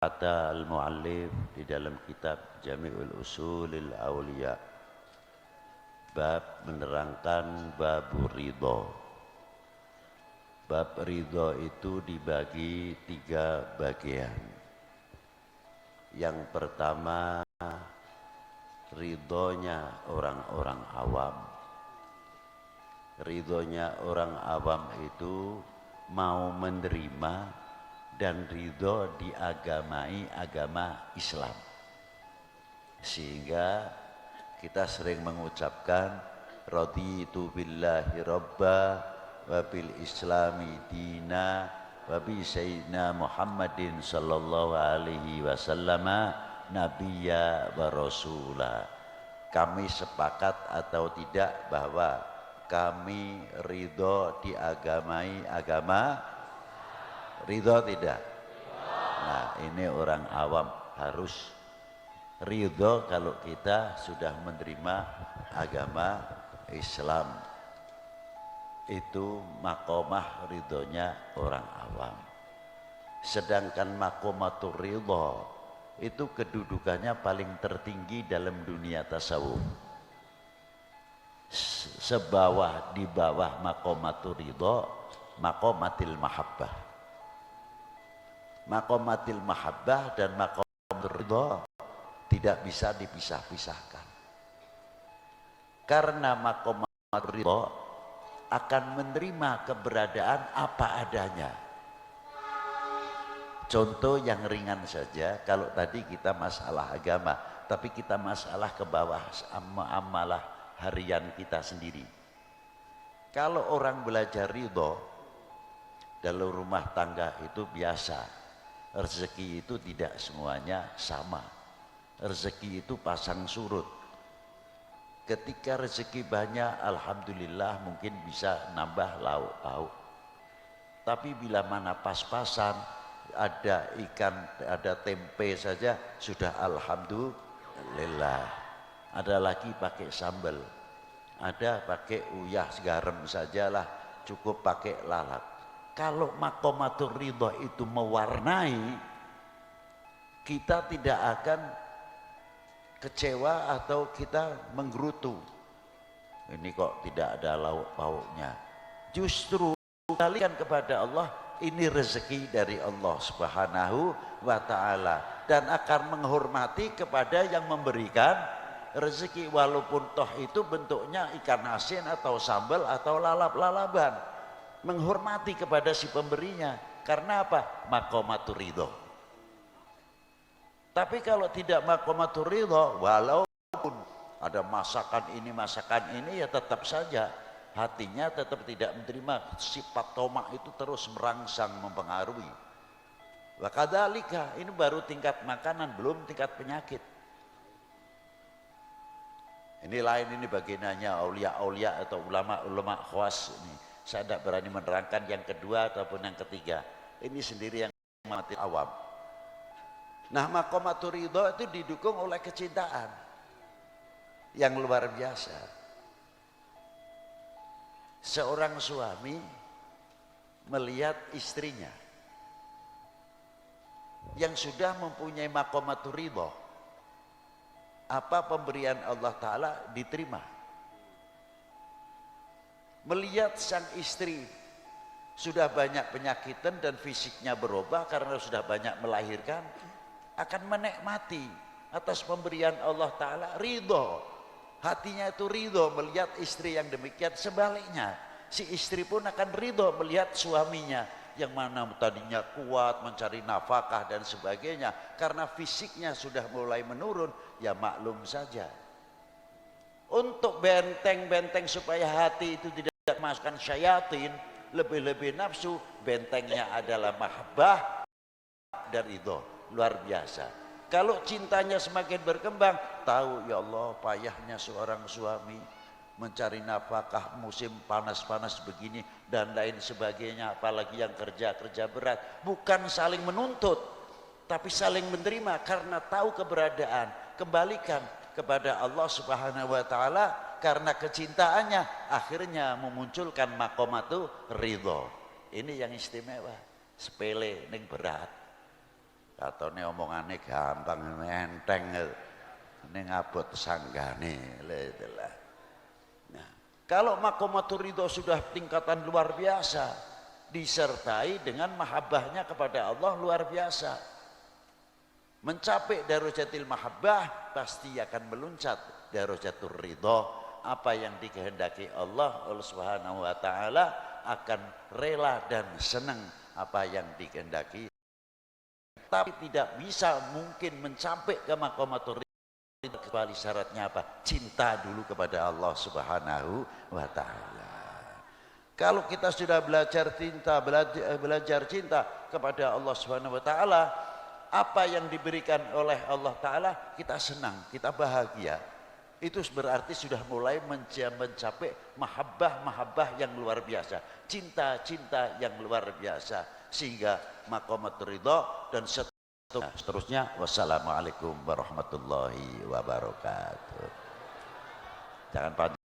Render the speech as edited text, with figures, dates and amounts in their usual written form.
Kata al-muallif di dalam kitab Jami'ul Usulil Aulia, bab menerangkan bab ridho. Bab ridho itu dibagi 3 bagian. Yang pertama, ridhonya orang-orang awam. Ridhonya orang awam itu mau menerima dan ridho diagamai agama Islam, sehingga kita sering mengucapkan raditu billahi robba wa bil islami dina wa bi sayyidina Muhammadin sallallahu alaihi wasallam nabiyya wa rasula. Kami sepakat atau tidak bahwa kami ridho diagamai agama ridho tidak? Nah, ini orang awam harus ridho kalau kita sudah menerima agama Islam. Itu makomah ridhonya orang awam. Sedangkan makomatur ridho itu kedudukannya paling tertinggi dalam dunia tasawuf. Di bawah makomatur ridho, makomatil mahabbah. Makomatil mahabbah dan makomatul ridho tidak bisa dipisah-pisahkan, karena makomatul ridho akan menerima keberadaan apa adanya. Contoh yang ringan saja, kalau tadi kita masalah agama, tapi kita masalah ke bawah amalah harian kita sendiri. Kalau orang belajar ridho dalam rumah tangga itu biasa. Rezeki itu tidak semuanya sama. Rezeki itu pasang surut. Ketika rezeki banyak, alhamdulillah mungkin bisa nambah lauk pauk. Tapi bila mana pas-pasan, ada ikan, ada tempe saja, sudah alhamdulillah. Ada lagi pakai sambal, ada pakai uyah garam sajalah, cukup pakai lalat. Kalau makomatur ridho itu mewarnai, kita tidak akan kecewa atau kita menggerutu. Ini kok tidak ada lauk pauknya. Justru kalian kepada Allah, ini rezeki dari Allah Subhanahu wa ta'ala, dan akan menghormati kepada yang memberikan rezeki, walaupun toh itu bentuknya ikan asin atau sambal atau lalap-lalaban. Menghormati kepada si pemberinya. Karena apa? Makomatur ridho. Tapi kalau tidak makomatur ridho, walaupun ada masakan ini, ya tetap saja hatinya tetap tidak menerima. Sifat tomak itu terus merangsang, mempengaruhi. Wa kadzalika, ini baru tingkat makanan, belum tingkat penyakit. Ini lain, ini bagiannya aulia-aulia atau ulama-ulama khawas ini. Saya tidak berani menerangkan yang kedua ataupun yang ketiga. Ini sendiri yang mati awam. Nah, makomatur ridho itu didukung oleh kecintaan yang luar biasa. Seorang suami melihat istrinya yang sudah mempunyai makomatur ridho, apa pemberian Allah Ta'ala diterima. Melihat sang istri sudah banyak penyakitan dan fisiknya berubah karena sudah banyak melahirkan, akan menikmati atas pemberian Allah Ta'ala, ridho. Hatinya itu ridho melihat istri yang demikian. Sebaliknya, si istri pun akan ridho melihat suaminya yang mana tadinya kuat mencari nafkah dan sebagainya, karena fisiknya sudah mulai menurun, ya maklum saja. Untuk benteng-benteng supaya hati itu tidak masukkan syayatin, lebih-lebih nafsu, bentengnya adalah mahabbah dan ridho. Luar biasa. Kalau cintanya semakin berkembang, tahu ya Allah payahnya seorang suami mencari nafkah musim panas-panas begini dan lain sebagainya, apalagi yang kerja berat. Bukan saling menuntut, tapi saling menerima karena tahu keberadaan. Kembalikan kepada Allah Subhanahu wa ta'ala, karena kecintaannya akhirnya memunculkan makomatu ridho. Ini yang istimewa, sepele ning berat. katone omongane gampang enteng ning abot sanggane itulah. Nah, kalau maqamatur ridho sudah tingkatan luar biasa disertai dengan mahabbahnya kepada Allah luar biasa, mencapai darajatil mahabbah pasti akan meluncat darajatul ridho. Apa yang dikehendaki Allah Subhanahu wa taala akan rela dan senang apa yang dikehendaki, tapi tidak bisa mungkin mencapai ke maqamatur ridho kecuali syaratnya apa? Cinta dulu kepada Allah Subhanahu wa taala. Kalau kita sudah belajar cinta kepada Allah Subhanahu wa taala, apa yang diberikan oleh Allah taala kita senang, kita bahagia. Itu berarti sudah mulai mencapai mahabbah yang luar biasa, cinta yang luar biasa, sehingga maqamatur ridho dan seterusnya. Wassalamualaikum warahmatullahi wabarakatuh. Jangan